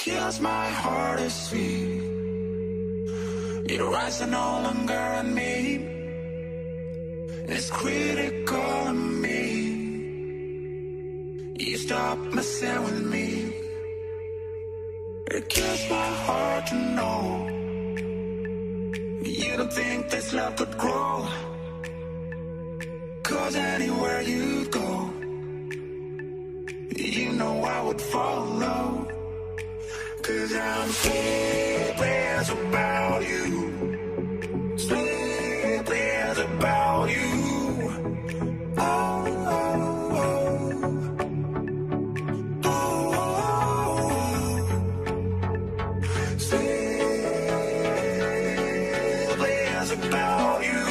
kills my heart to see. It rises no longer on me. It's critical of me. You stop messing with me. It kills my heart to know you don't think this love could grow. 'Cause anywhere you go, you know I would follow. 'Cause I'm sleepless about you. Sleepless about you. Oh, oh, oh. Oh, oh. Sleepless about you.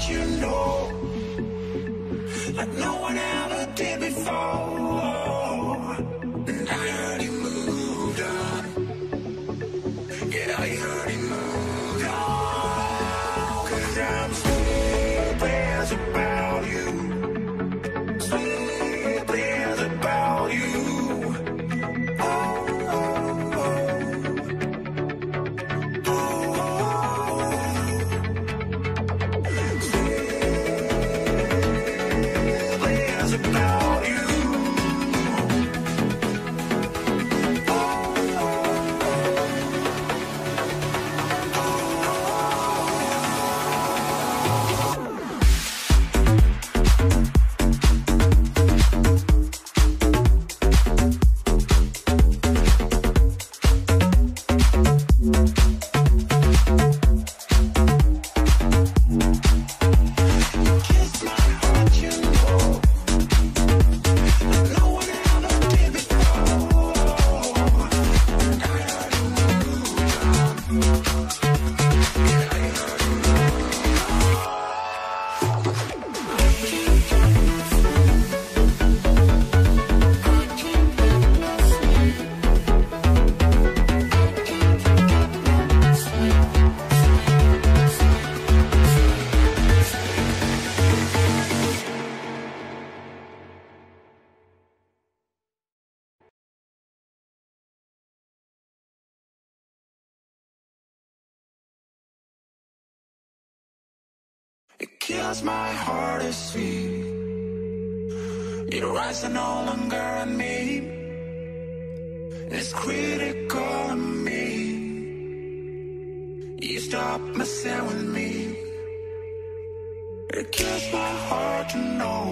You know, like no one ever did before. And I heard he moved on. Yeah, I heard he moved on. 'Cause I'm sleepless about you. Sleepless about you. Oh, oh, oh. It kills my heart to see. It rises no longer on me. It's critical of me. You stop messing with me. It kills my heart to know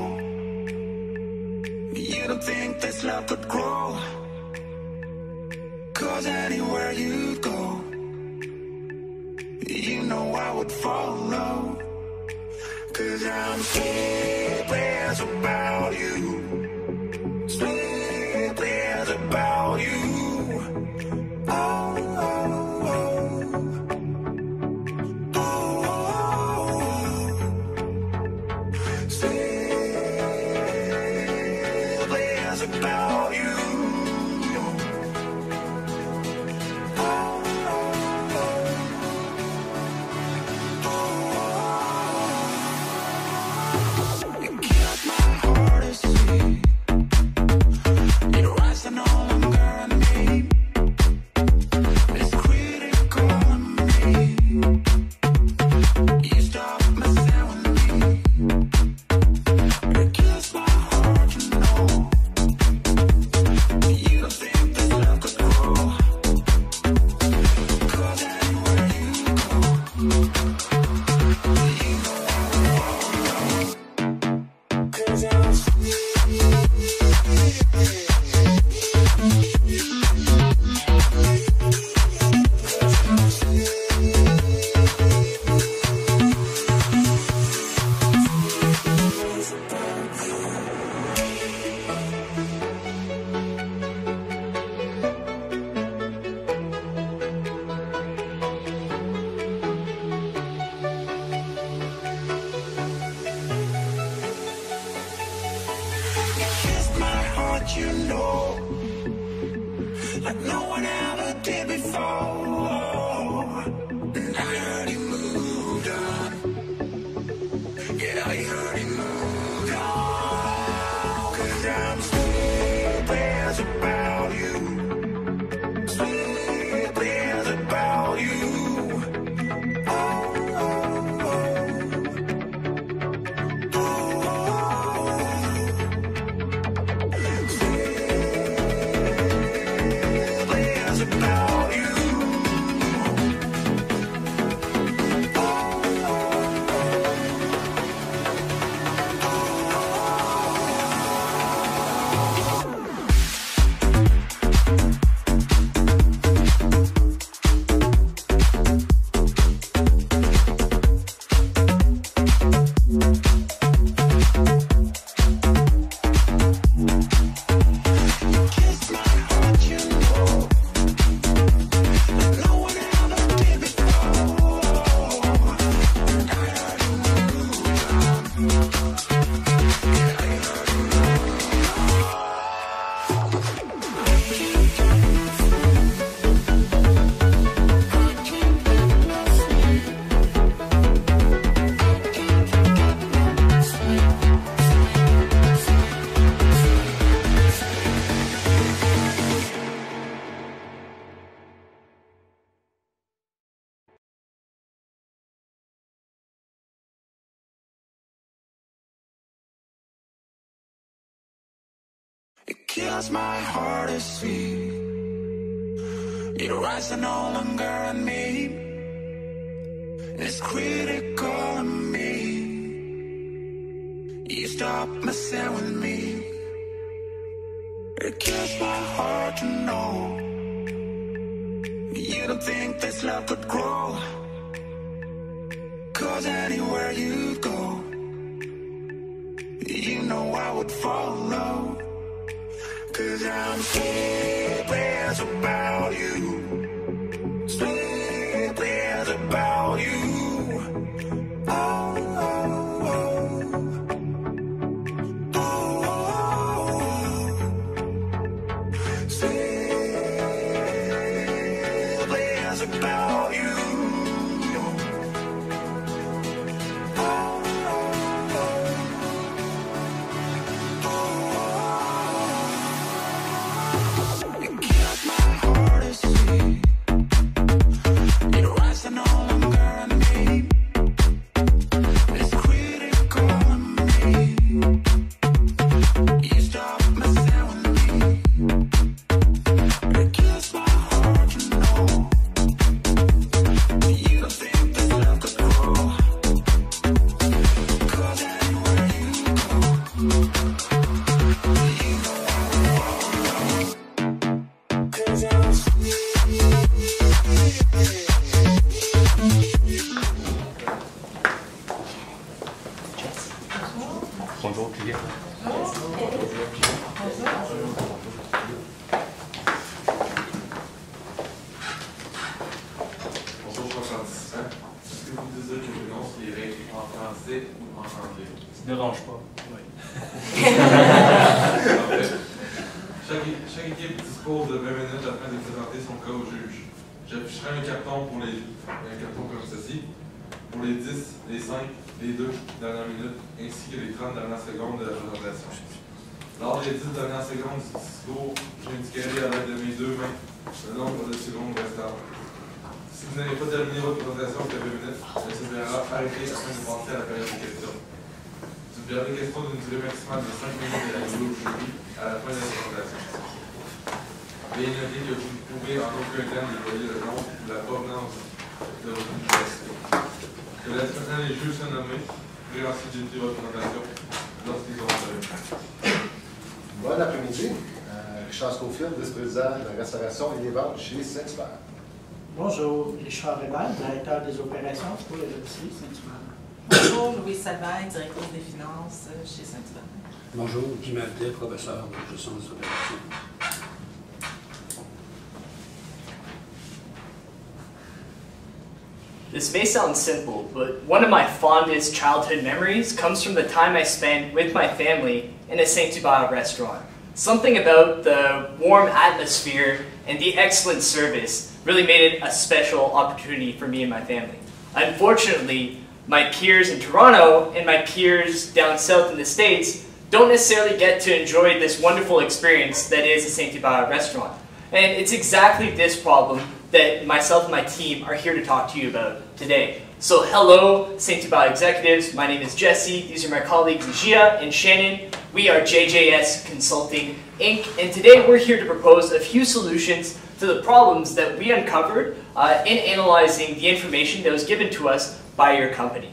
you don't think this love could grow. 'Cause anywhere you go, you know I would follow. 'Cause I'm sleepless about you. Sleepless about you. Oh, oh, oh. Oh, oh. Sleepless about you. It's heart, you know, like no one ever did before. And I heard he moved on. Yeah, I heard he moved on. 'Cause I'm sleepless about you. Sleepless about you. It kills my heart to see it rising no longer on me. It's critical of me. You stop messing with me. It kills my heart to know you don't think this love could grow. 'Cause anywhere you go, you know I would follow. 'Cause I'm sleepless about you. Sleepless about you. Oh, oh, oh. Oh, sleepless about you. Bonjour, client. Bonjour, chers participants. Est-ce que vous désirez que je lance les règles en français ou en anglais? Ça ne dérange pas. Oui. Chaque équipe dispose de 20 minutes afin de présenter son cas au juge. J'afficherai un carton comme ceci pour les 10, les 5, les 2 dernières minutes, ainsi que les 30 dernières secondes de la présentation. Lors des 10 dernières secondes du discours, j'indiquerai à l'aide de mes deux mains le nombre de secondes restantes. Si vous n'avez pas terminé votre présentation après 20 minutes, elle se verra arrêter afin de passer à la période de questions. Une période de questions d'une durée maximale de 5 minutes est allouée au jury à la fin de la présentation. Veuillez noter que vous ne pouvez en aucun temps déployer le nom ou la provenance de votre université. Que laisse maintenant les juges se nommer, puis ensuite débuter votre présentation lorsqu'ils ont terminé. Bon après-midi. Richard Scofield, vice-président de la restauration et des ventes chez Saint-Hubert. Bonjour, Richard Hébert, directeur des opérations pour le JDC Saint-Hubert. Bonjour, Louise Salvaire, directrice des finances chez Saint-Hubert. Bonjour, Guy Maltais, professeur de gestion des opérations. This may sound simple, but one of my fondest childhood memories comes from the time I spent with my family in a Saint-Hubert restaurant. Something about the warm atmosphere and the excellent service really made it a special opportunity for me and my family. Unfortunately, my peers in Toronto and my peers down south in the States don't necessarily get to enjoy this wonderful experience that is a Saint-Hubert restaurant. And it's exactly this problem that myself and my team are here to talk to you about today. So hello, Saint-Hubert executives. My name is Jesse. These are my colleagues Gia and Shannon. We are JJS Consulting, Inc. And today we're here to propose a few solutions to the problems that we uncovered in analyzing the information that was given to us by your company.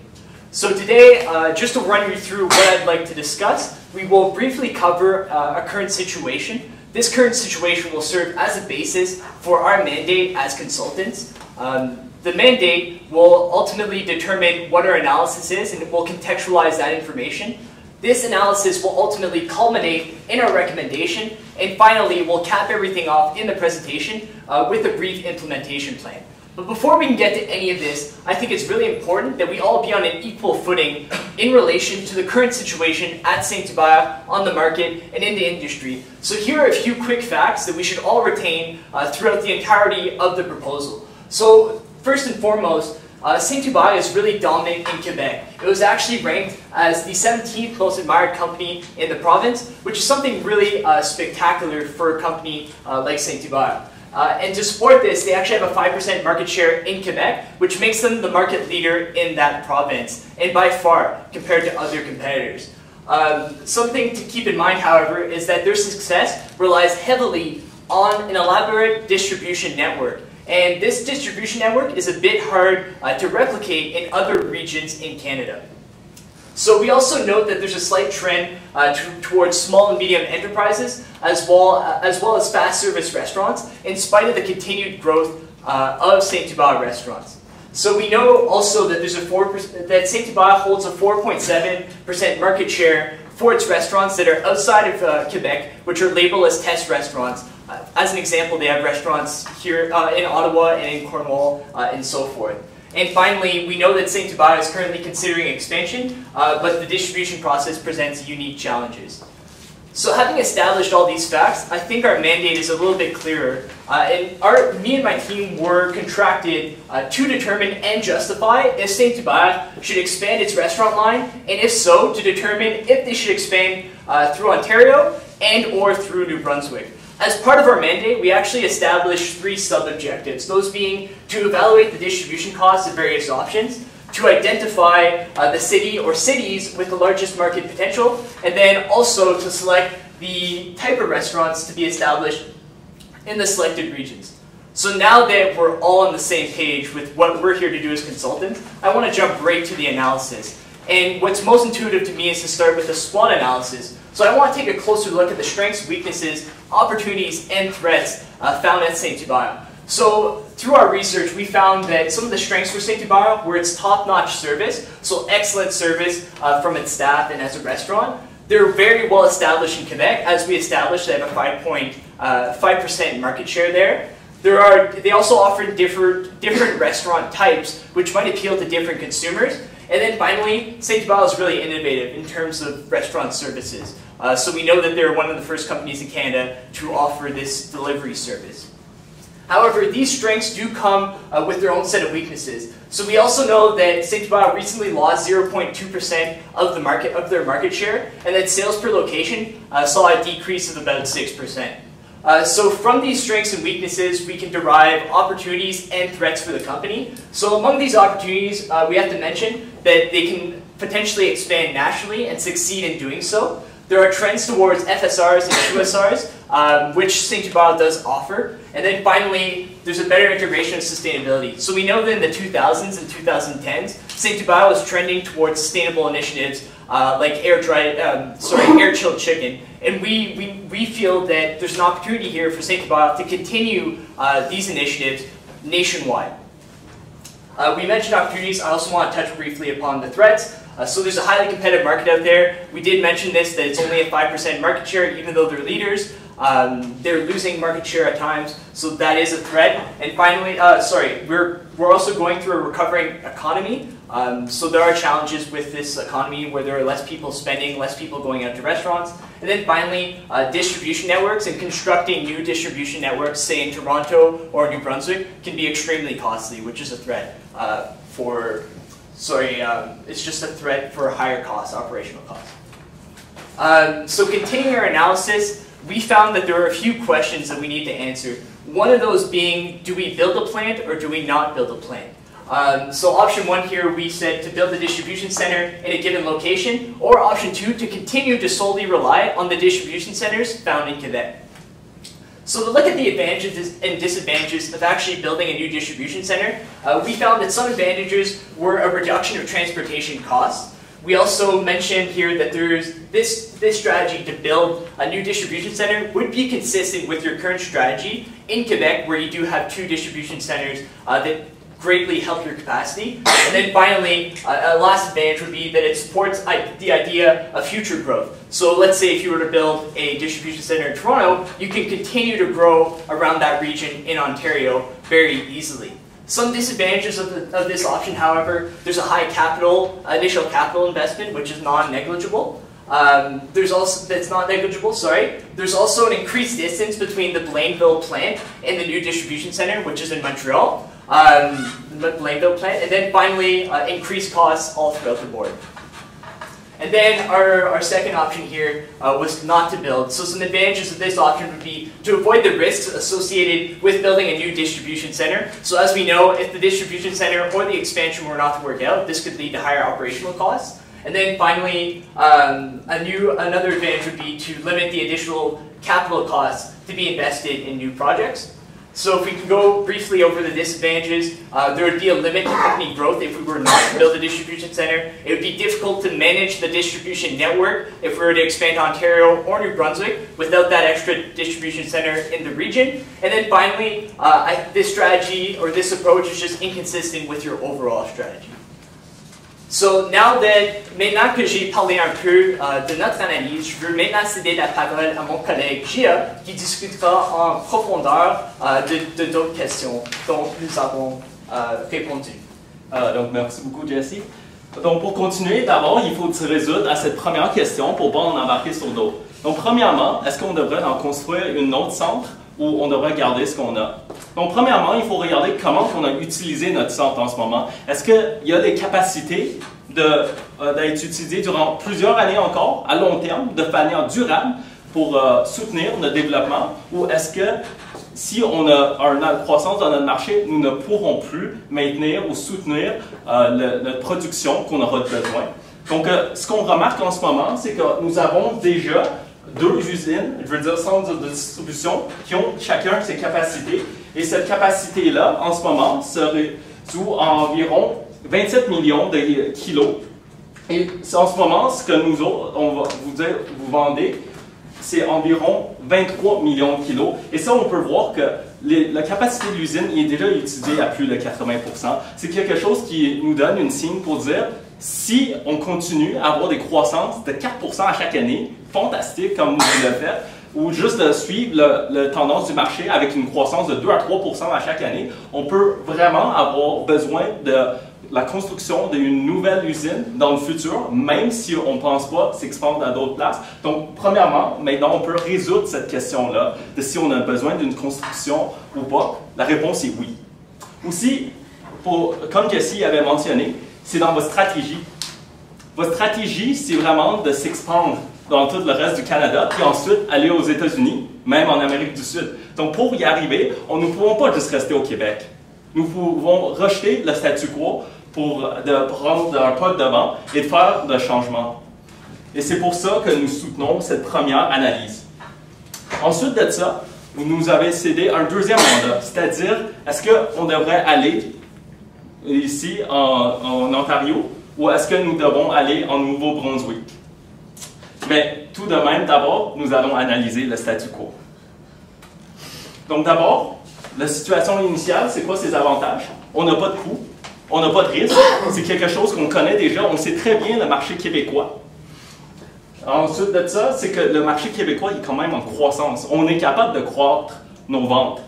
So today, just to run you through what I'd like to discuss, we will briefly cover a current situation. This current situation will serve as a basis for our mandate as consultants. The mandate will ultimately determine what our analysis is, and it will contextualize that information. This analysis will ultimately culminate in our recommendation, and finally we'll cap everything off in the presentation with a brief implementation plan. But before we can get to any of this, I think it's really important that we all be on an equal footing in relation to the current situation at Saint-Hubert, on the market, and in the industry. So here are a few quick facts that we should all retain throughout the entirety of the proposal. So first and foremost, Saint-Hubert is really dominant in Quebec. It was actually ranked as the 17th most admired company in the province, which is something really spectacular for a company like Saint-Hubert. And to support this, they actually have a 5% market share in Quebec, which makes them the market leader in that province, and by far, compared to other competitors. Something to keep in mind, however, is that their success relies heavily on an elaborate distribution network. And this distribution network is a bit hard to replicate in other regions in Canada. So we also note that there's a slight trend towards small and medium enterprises as well as fast service restaurants, in spite of the continued growth of Saint-Hubert restaurants. So we know also that that Saint-Hubert holds a 4.7% market share for its restaurants that are outside of Quebec, which are labeled as test restaurants. As an example, they have restaurants here in Ottawa and in Cornwall and so forth. And finally, we know that Saint-Hubert is currently considering expansion, but the distribution process presents unique challenges. So having established all these facts, I think our mandate is a little bit clearer. Me and my team were contracted to determine and justify if Saint-Hubert should expand its restaurant line, and if so, to determine if they should expand through Ontario and or through New Brunswick. As part of our mandate, we actually established 3 sub-objectives, those being to evaluate the distribution costs of various options, to identify the city or cities with the largest market potential, and then also to select the type of restaurants to be established in the selected regions. So now that we're all on the same page with what we're here to do as consultants, I want to jump right to the analysis. And what's most intuitive to me is to start with a SWOT analysis. So I want to take a closer look at the strengths, weaknesses, opportunities, and threats found at Saint-Hubert. So through our research, we found that some of the strengths for Saint-Hubert were its top-notch service, so excellent service from its staff and as a restaurant. They're very well established in Quebec. As we established, they have a 5% market share there. They also offer different restaurant types, which might appeal to different consumers. And then finally, Saint-Hubert is really innovative in terms of restaurant services. So we know that they're one of the first companies in Canada to offer this delivery service. However, these strengths do come with their own set of weaknesses. So we also know that Saint-Hubert recently lost 0.2% of their market share, and that sales per location saw a decrease of about 6%. So from these strengths and weaknesses, we can derive opportunities and threats for the company. So among these opportunities, we have to mention that they can potentially expand nationally and succeed in doing so. There are trends towards FSRs and QSRs, which Saint-Hubert does offer. And then finally, there's a better integration of sustainability. So we know that in the 2000s and 2010s, Saint-Hubert was trending towards sustainable initiatives like air-chilled chicken. And we feel that there's an opportunity here for Saint-Hubert to continue these initiatives nationwide. We mentioned opportunities. I also want to touch briefly upon the threats. So there's a highly competitive market out there. We did mention this, that it's only a 5% market share, even though they're leaders. They're losing market share at times, so that is a threat. And finally, we're also going through a recovering economy. So there are challenges with this economy where there are less people spending, less people going out to restaurants. And then finally, distribution networks and constructing new distribution networks, say in Toronto or New Brunswick, can be extremely costly, which is a threat it's just a threat for higher costs, operational costs. So continuing our analysis, we found that there are a few questions that we need to answer. One of those being, do we build a plant or do we not build a plant? So option 1 here, we said to build a distribution center in a given location, or option 2, to continue to solely rely on the distribution centers found in Quebec. So to look at the advantages and disadvantages of actually building a new distribution center, we found that some advantages were a reduction of transportation costs. We also mentioned here that there's this strategy to build a new distribution center would be consistent with your current strategy in Quebec, where you do have 2 distribution centers that greatly help your capacity. And then finally, a last advantage would be that it supports the idea of future growth. So let's say if you were to build a distribution center in Toronto, you can continue to grow around that region in Ontario very easily. Some disadvantages of this option, however, there's a high initial capital investment, which is non-negligible. There's also an increased distance between the Blainville plant and the new distribution center, which is in Montreal. The Blainville plant, and then finally increased costs all throughout the board. And then our second option here was not to build. So some advantages of this option would be to avoid the risks associated with building a new distribution center. So as we know, if the distribution center or the expansion were not to work out, this could lead to higher operational costs. And then finally, another advantage would be to limit the additional capital costs to be invested in new projects. So if we can go briefly over the disadvantages, there would be a limit to company growth if we were not to build a distribution center. It would be difficult to manage the distribution network if we were to expand to Ontario or New Brunswick without that extra distribution center in the region. And then finally, this strategy or this approach is just inconsistent with your overall strategy. So maintenant que j'ai parlé un peu de notre analyse, je veux maintenant céder la parole à mon collègue Gia qui discutera en profondeur de d'autres questions dont nous avons répondu. Donc merci beaucoup Jesse. Donc pour continuer, d'abord il faut se résoudre à cette première question pour ne pas en embarquer sur d'autres. Donc premièrement, est-ce qu'on devrait en construire une autre centre ou on devrait garder ce qu'on a? Donc, premièrement, il faut regarder comment on a utilisé notre centre en ce moment. Est-ce qu'il y a des capacités d'être utilisées durant plusieurs années encore, à long terme, de manière durable, pour soutenir notre développement? Ou est-ce que, si on a une croissance dans notre marché, nous ne pourrons plus maintenir ou soutenir notre production qu'on aura besoin? Donc, ce qu'on remarque en ce moment, c'est que nous avons déjà 2 usines, je veux dire centres de distribution, qui ont chacun ses capacités. Et cette capacité-là, en ce moment, serait sous environ 27 millions de kilos. Et en ce moment, ce que nous autres, on va vous vendez, c'est environ 23 millions de kilos. Et ça, on peut voir que la capacité de l'usine est déjà utilisée à plus de 80%. C'est quelque chose qui nous donne une signe pour dire, si on continue à avoir des croissances de 4% à chaque année, fantastique comme vous le faites, ou juste de suivre la tendance du marché avec une croissance de 2 à 3% à chaque année, on peut vraiment avoir besoin de la construction d'une nouvelle usine dans le futur, même si on ne pense pas s'expandre à d'autres places. Donc, premièrement, maintenant, on peut résoudre cette question-là de si on a besoin d'une construction ou pas. La réponse est oui. Aussi, comme Jesse avait mentionné, c'est dans votre stratégie. Votre stratégie, c'est vraiment de s'expandre dans tout le reste du Canada, puis ensuite aller aux États-Unis, même en Amérique du Sud. Donc, pour y arriver, nous ne pouvons pas juste rester au Québec. Nous pouvons rejeter le statu quo pour prendre un pas de devant et de faire des changements. Et c'est pour ça que nous soutenons cette première analyse. Ensuite de ça, vous nous avez cédé un deuxième mandat, c'est-à-dire, est-ce qu'on devrait aller ici en Ontario ou est-ce que nous devons aller en Nouveau-Brunswick? Mais tout de même, d'abord, nous allons analyser le statu quo. Donc d'abord, la situation initiale, c'est quoi ses avantages? On n'a pas de coût, on n'a pas de risque, c'est quelque chose qu'on connaît déjà, on sait très bien le marché québécois. Ensuite de ça, c'est que le marché québécois est quand même en croissance. On est capable de croître nos ventes.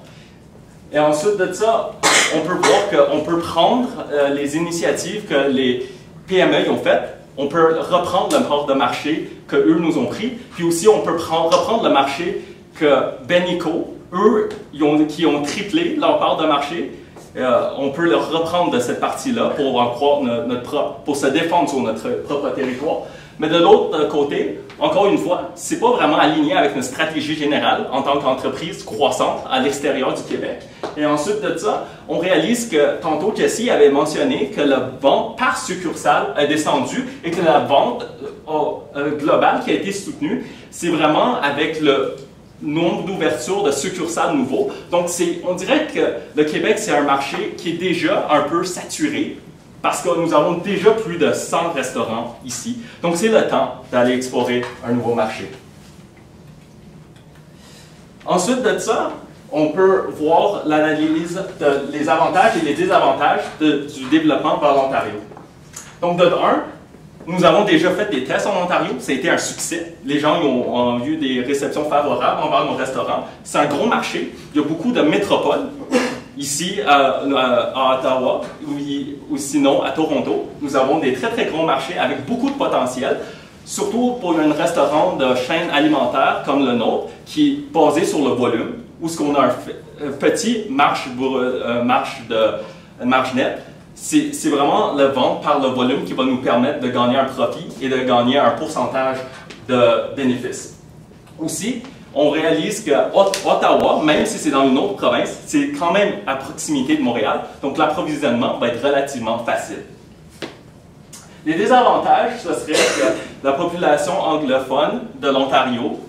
Et ensuite de ça, on peut voir qu'on peut prendre les initiatives que les PME ont faites on peut reprendre le part de marché qu'eux nous ont pris, puis aussi on peut reprendre le marché que Benico, eux, qui ont triplé leur part de marché, on peut le reprendre de cette partie-là pour se défendre sur notre propre territoire. Mais de l'autre côté, encore une fois, ce n'est pas vraiment aligné avec notre stratégie générale en tant qu'entreprise croissante à l'extérieur du Québec. Et ensuite de ça, on réalise que tantôt Jessie avait mentionné que la vente par succursale a descendu et que la vente globale qui a été soutenue, c'est vraiment avec le nombre d'ouvertures de succursales nouveaux. Donc, on dirait que le Québec, c'est un marché qui est déjà un peu saturé parce que nous avons déjà plus de 100 restaurants ici. Donc, c'est le temps d'aller explorer un nouveau marché. Ensuite de ça, on peut voir l'analyse des avantages et les désavantages du développement par l'Ontario. Donc, de un, nous avons déjà fait des tests en Ontario, ça a été un succès. Les gens ont eu des réceptions favorables envers nos restaurants. C'est un gros marché, il y a beaucoup de métropoles. Ici, à Ottawa, ou sinon à Toronto, nous avons des très très gros marchés avec beaucoup de potentiel, surtout pour un restaurant de chaîne alimentaire comme le nôtre, qui est basé sur le volume, où ce qu'on a un petit marge nette. C'est vraiment la vente par le volume qui va nous permettre de gagner un profit et de gagner un pourcentage de bénéfices. Aussi, on réalise qu'à Ottawa, même si c'est dans une autre province, c'est quand même à proximité de Montréal, donc l'approvisionnement va être relativement facile. Les désavantages, ce serait que la population anglophone de l'Ontario,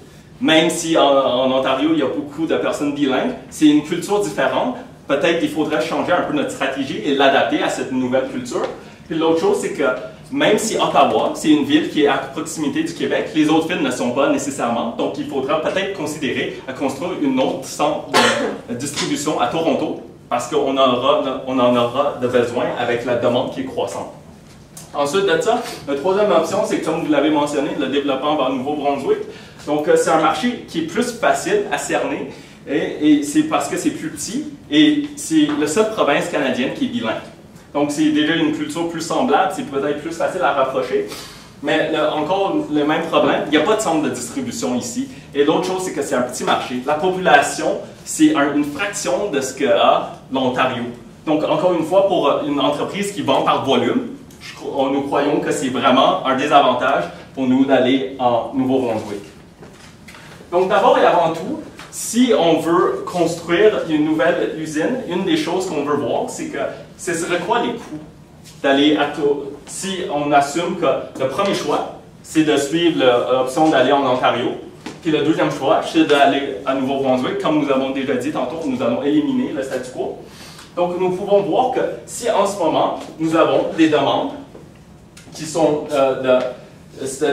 même si en Ontario, il y a beaucoup de personnes bilingues, c'est une culture différente. Peut-être qu'il faudrait changer un peu notre stratégie et l'adapter à cette nouvelle culture. Puis l'autre chose, c'est que même si Ottawa, c'est une ville qui est à proximité du Québec, les autres villes ne sont pas nécessairement. Donc, il faudra peut-être considérer à construire une autre centre de distribution à Toronto parce qu'on en aura de besoin avec la demande qui est croissante. Ensuite de ça, la troisième option, c'est comme vous l'avez mentionné, le développement vers le Nouveau-Brunswick. Donc, c'est un marché qui est plus facile à cerner. Et c'est parce que c'est plus petit et c'est la seule province canadienne qui est bilingue. Donc, c'est déjà une culture plus semblable, c'est peut-être plus facile à rapprocher. Mais encore le même problème, il n'y a pas de centre de distribution ici. Et l'autre chose, c'est que c'est un petit marché. La population, c'est une fraction de ce qu'a l'Ontario. Donc, encore une fois, pour une entreprise qui vend par volume, nous croyons que c'est vraiment un désavantage pour nous d'aller en Nouveau-Brunswick. Donc, d'abord et avant tout, si on veut construire une nouvelle usine, une des choses qu'on veut voir, c'est que ce serait quoi les coûts d'aller à si on assume que le premier choix, c'est de suivre l'option d'aller en Ontario, puis le deuxième choix, c'est d'aller à Nouveau-Brunswick. Comme nous avons déjà dit tantôt, nous allons éliminer le statu quo. Donc, nous pouvons voir que si en ce moment, nous avons des demandes qui sont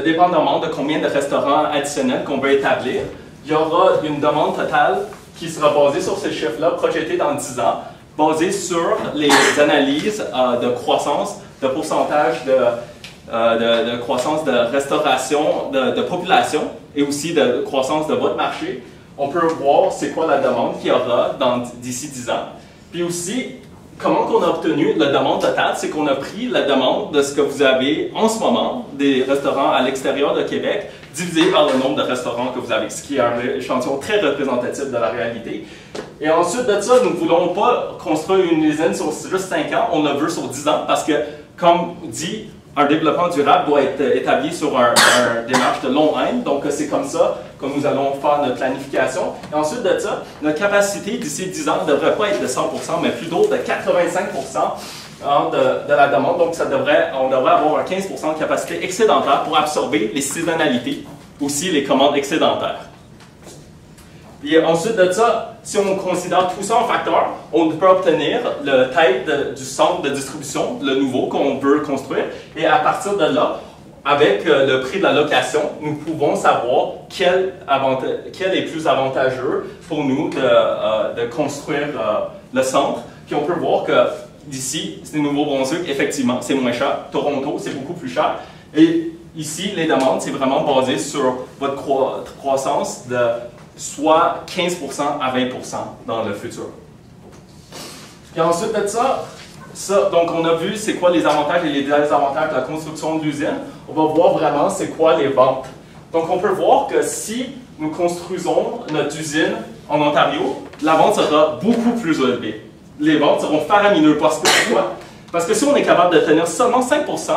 dépendamment de combien de restaurants additionnels qu'on veut établir, il y aura une demande totale qui sera basée sur ces chiffres-là, projetée dans 10 ans, basée sur les analyses de croissance, de pourcentage de croissance de restauration, de population, et aussi de croissance de votre marché. On peut voir c'est quoi la demande qu'il y aura d'ici 10 ans. Puis aussi, comment qu'on a obtenu la demande totale, c'est qu'on a pris la demande de ce que vous avez en ce moment, des restaurants à l'extérieur de Québec, divisé par le nombre de restaurants que vous avez, ce qui est un échantillon très représentatif de la réalité. Et ensuite de ça, nous ne voulons pas construire une usine sur juste 5 ans, on le veut sur 10 ans, parce que, comme dit, un développement durable doit être établi sur un démarche de long haine, donc c'est comme ça que nous allons faire notre planification. Et ensuite de ça, notre capacité d'ici 10 ans ne devrait pas être de 100%, mais plutôt de 85% de la demande. Donc on devrait avoir un 15% de capacité excédentaire pour absorber les saisonnalités, aussi les commandes excédentaires. Et ensuite de ça, si on considère tout ça en facteur, on peut obtenir la taille du centre de distribution, le nouveau qu'on veut construire, et à partir de là, avec le prix de la location, nous pouvons savoir quel est plus avantageux pour nous de construire le centre. Puis on peut voir que d'ici, c'est Nouveau-Brunswick, effectivement, c'est moins cher. Toronto, c'est beaucoup plus cher. Et ici, les demandes, c'est vraiment basé sur votre croissance de soit 15% à 20% dans le futur. Puis ensuite de ça, Ça, donc, on a vu c'est quoi les avantages et les désavantages de la construction de l'usine. On va voir vraiment c'est quoi les ventes. Donc, on peut voir que si nous construisons notre usine en Ontario, la vente sera beaucoup plus élevée. Les ventes seront faramineuses. Pourquoi? Parce que si on est capable d'obtenir seulement 5%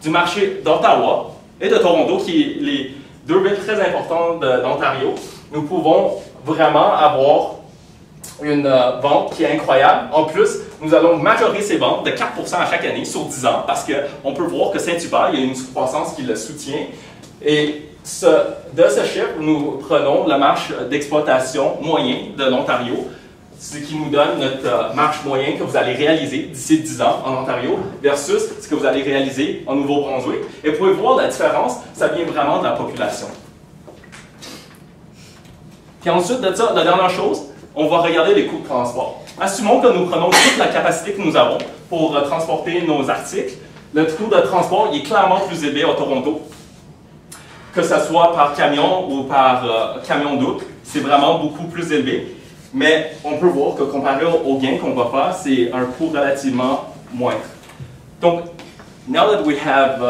du marché d'Ottawa et de Toronto, qui est les deux villes très importantes d'Ontario, nous pouvons vraiment avoir une vente qui est incroyable. En plus, nous allons majorer ces ventes de 4% à chaque année sur 10 ans parce qu'on peut voir que Saint-Hubert, il y a une croissance qui le soutient. Et de ce chiffre, nous prenons la marge d'exploitation moyen de l'Ontario, ce qui nous donne notre marge moyenne que vous allez réaliser d'ici 10 ans en Ontario versus ce que vous allez réaliser en Nouveau-Brunswick. Et vous pouvez voir la différence, ça vient vraiment de la population. Puis ensuite de ça, la dernière chose, on va regarder les coûts de transport. Assumons que nous prenons toute la capacité que nous avons pour transporter nos articles. Le coût de transport il est clairement plus élevé à Toronto, que ce soit par camion ou par camion double. C'est vraiment beaucoup plus élevé. Mais on peut voir que comparé au gain qu'on va faire, c'est un coût relativement moindre. Donc, now that we have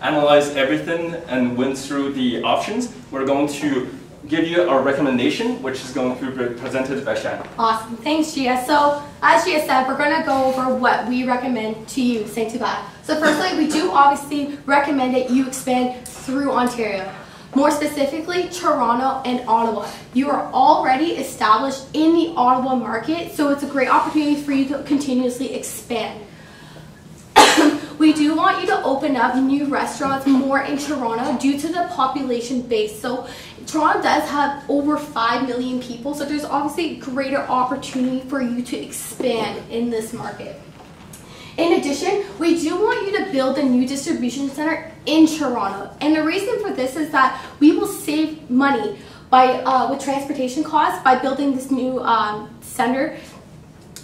analyzed everything and went through the options, we're going to give you a recommendation, which is going to be presented by Shannon. Awesome. Thanks, Gia. So, as Gia said, we're going to go over what we recommend to you, Saint-Hubert. So firstly, we do obviously recommend that you expand through Ontario. More specifically, Toronto and Ottawa. You are already established in the Ottawa market, so it's a great opportunity for you to continuously expand. We do want you to open up new restaurants more in Toronto due to the population base. So Toronto does have over 5 million people, so there's obviously greater opportunity for you to expand in this market. In addition, we do want you to build a new distribution center in Toronto. And the reason for this is that we will save money by, with transportation costs by building this new center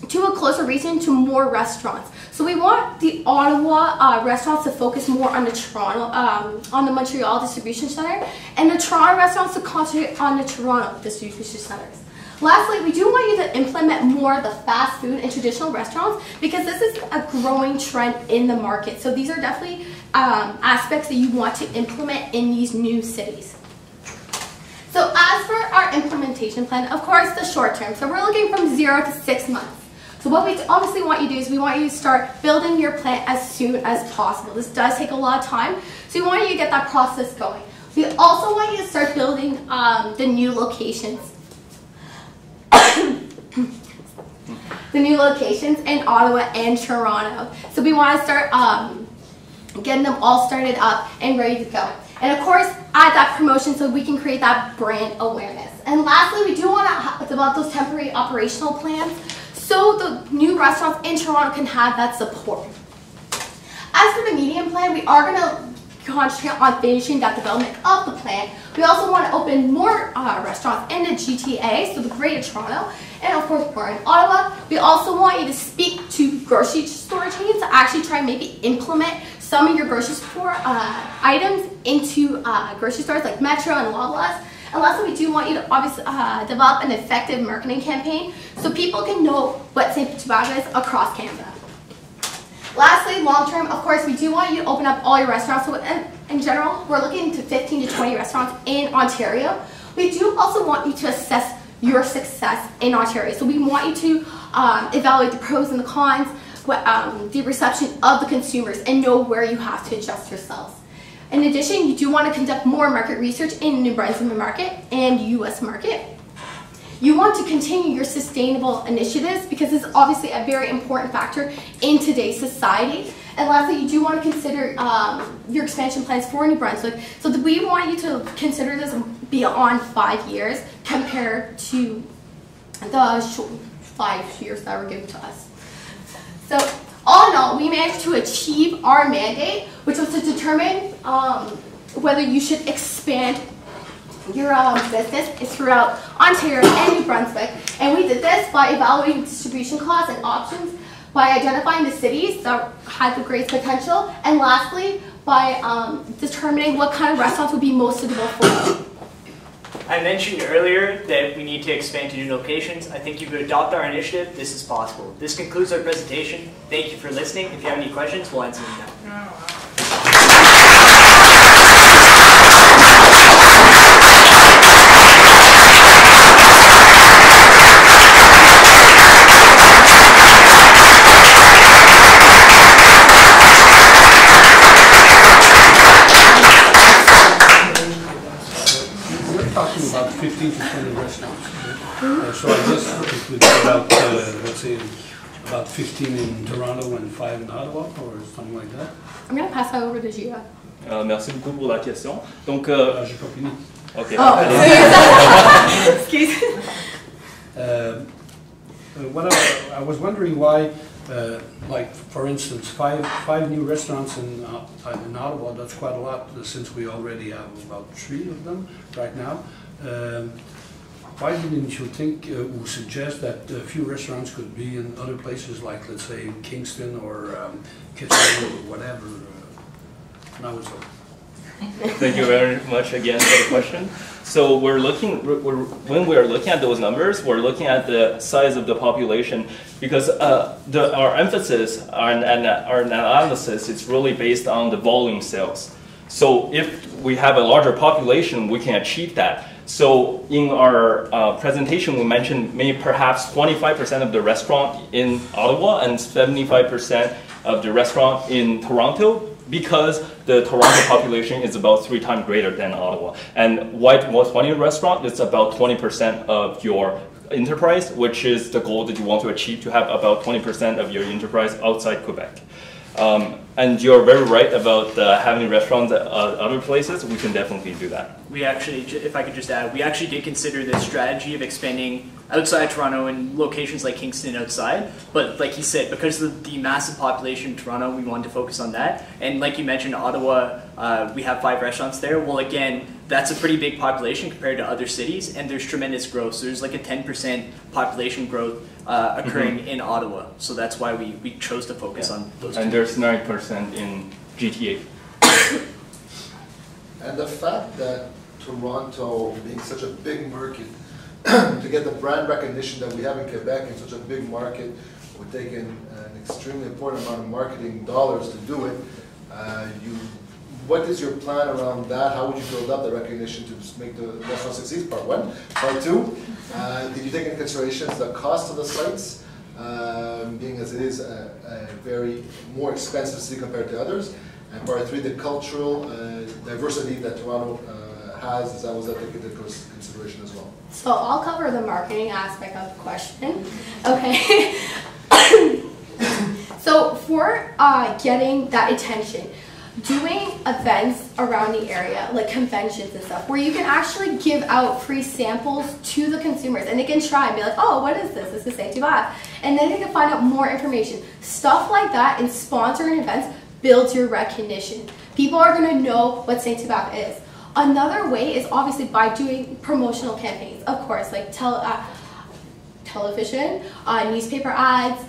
to a closer region to more restaurants. So we want the Ottawa restaurants to focus more on the Toronto, on the Montreal distribution center, and the Toronto restaurants to concentrate on the Toronto distribution centers. Lastly, we do want you to implement more of the fast food and traditional restaurants because this is a growing trend in the market. So these are definitely aspects that you want to implement in these new cities. So as for our implementation plan, of course, the short term. So we're looking from 0 to 6 months. So what we obviously want you to do is we want you to start building your plan as soon as possible. This does take a lot of time, so we want you to get that process going. We also want you to start building the new locations. The new locations in Ottawa and Toronto. So we want to start getting them all started up and ready to go. And of course, add that promotion so we can create that brand awareness. And lastly, we do want to develop those temporary operational plans so the new restaurants in Toronto can have that support. As for the medium plan, we are going to concentrate on finishing that development of the plan. We also want to open more restaurants in the GTA, so the Greater Toronto, and of course more in Ottawa. We also want you to speak to grocery store chains to actually try and maybe implement some of your grocery store items into grocery stores like Metro and Loblaws. And lastly, we do want you to obviously develop an effective marketing campaign so people can know what Saint-Hubert is across Canada. Lastly, long term, of course, we do want you to open up all your restaurants. So in general, we're looking to 15 to 20 restaurants in Ontario. We do also want you to assess your success in Ontario. So we want you to evaluate the pros and the cons, the reception of the consumers, and know where you have to adjust yourselves. In addition, you do want to conduct more market research in New Brunswick market and US market. You want to continue your sustainable initiatives because it's obviously a very important factor in today's society. And lastly, you do want to consider your expansion plans for New Brunswick. So we want you to consider this beyond 5 years compared to the 5 years that were given to us. So all in all, we managed to achieve our mandate, which was to determine whether you should expand your business throughout Ontario and New Brunswick. And we did this by evaluating distribution costs and options, by identifying the cities that had the greatest potential, and lastly, by determining what kind of restaurants would be most suitable for you. I mentioned earlier that we need to expand to new locations. I think if you adopt our initiative, this is possible. This concludes our presentation. Thank you for listening. If you have any questions, we'll answer them now. Talking about 15 to 20 restaurants. So I guess it would be about, let's say, about 15 in Toronto and 5 in Ottawa, or something like that. I'm going to pass that over to Gia. Merci beaucoup pour la question. Donc, J'ai pas fini. OK. Oh, excuse What I was wondering why, like for instance, five new restaurants in Ottawa. That's quite a lot since we already have about 3 of them right now. Why didn't you think or suggest that a few restaurants could be in other places, like let's say Kingston or Kitchener or whatever? Now it's over. Thank you very much again for the question. So when we're looking at those numbers, we're looking at the size of the population because our emphasis and our analysis is really based on the volume sales. So if we have a larger population, we can achieve that. So in our presentation, we mentioned maybe perhaps 25% of the restaurant in Ottawa and 75% of the restaurant in Toronto, because the Toronto population is about 3 times greater than Ottawa. And White Most Wanted restaurant is about 20% of your enterprise, which is the goal that you want to achieve, to have about 20% of your enterprise outside Quebec. And you're very right about having restaurants at other places. We can definitely do that. We actually, if I could just add, we actually did consider this strategy of expanding outside Toronto and locations like Kingston outside. But like he said, because of the massive population in Toronto, we wanted to focus on that. And like you mentioned, Ottawa, we have 5 restaurants there. Well, again, that's a pretty big population compared to other cities, and there's tremendous growth. So there's like a 10% population growth occurring in Ottawa. So that's why we chose to focus on those. And there's 9% in GTA. And the fact that Toronto, being such a big market, to get the brand recognition that we have in Quebec in such a big market, would take an extremely important amount of marketing dollars to do it. What is your plan around that? How would you build up the recognition to make the restaurant succeed? Part 1. Part 2, did you take into consideration the cost of the sites, being as it is a very more expensive city compared to others? And part 3, the cultural diversity that Toronto has, is that was taken into consideration as well? So I'll cover the marketing aspect of the question. Okay. So for getting that attention, doing events around the area, like conventions and stuff, where you can actually give out free samples to the consumers, and they can try and be like, oh, what is this? This is Saint-Hubert. And then they can find out more information. Stuff like that and sponsoring events builds your recognition. People are going to know what Saint-Hubert is. Another way is obviously by doing promotional campaigns, of course, like television, newspaper ads,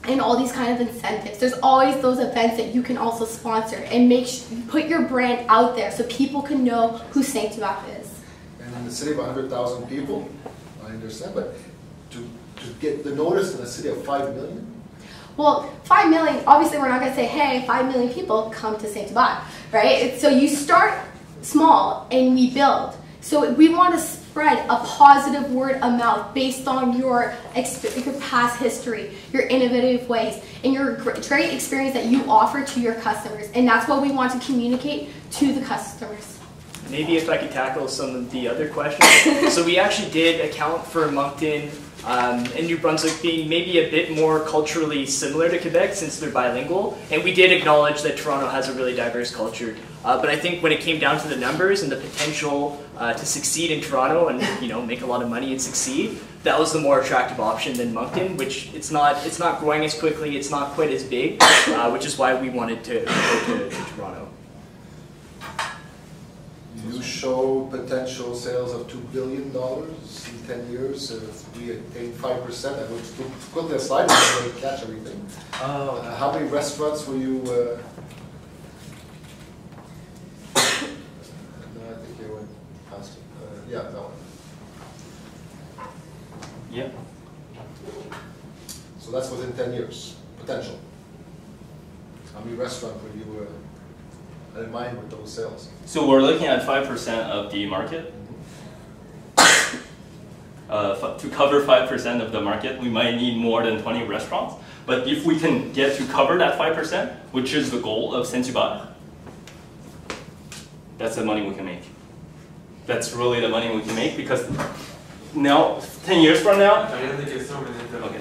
and all these kind of incentives. There's always those events that you can also sponsor and put your brand out there so people can know who Saint-Hubert is. And in the city of 100,000 people, I understand, but to get the notice in a city of 5 million? Well, 5 million, obviously we're not going to say, hey, 5 million people come to Saint-Hubert, right? So you start small and we build. So we want to spread a positive word of mouth based on your past history, your innovative ways, and your great experience that you offer to your customers. And that's what we want to communicate to the customers. Maybe if I could tackle some of the other questions. So we actually did account for Moncton and New Brunswick being maybe a bit more culturally similar to Quebec since they're bilingual. And we did acknowledge that Toronto has a really diverse culture. But I think when it came down to the numbers and the potential to succeed in Toronto and make a lot of money and succeed, that was the more attractive option than Moncton, which it's not growing as quickly, it's not quite as big, which is why we wanted to go to Toronto. You show potential sales of $2 billion in 10 years. If we attain 5%, I would quickly a slide to catch everything. How many restaurants will you? No, I think you went past it. Yeah, that one. Yeah. So that's within 10 years, potential. How many restaurants would you have in mind with those sales? So we're looking at 5% of the market. To cover 5% of the market, we might need more than 20 restaurants. But if we can get to cover that 5%, which is the goal of Saint-Hubert, that's the money we can make. That's really the money we can make because now, 10 years from now, Rien des questions, mais okay.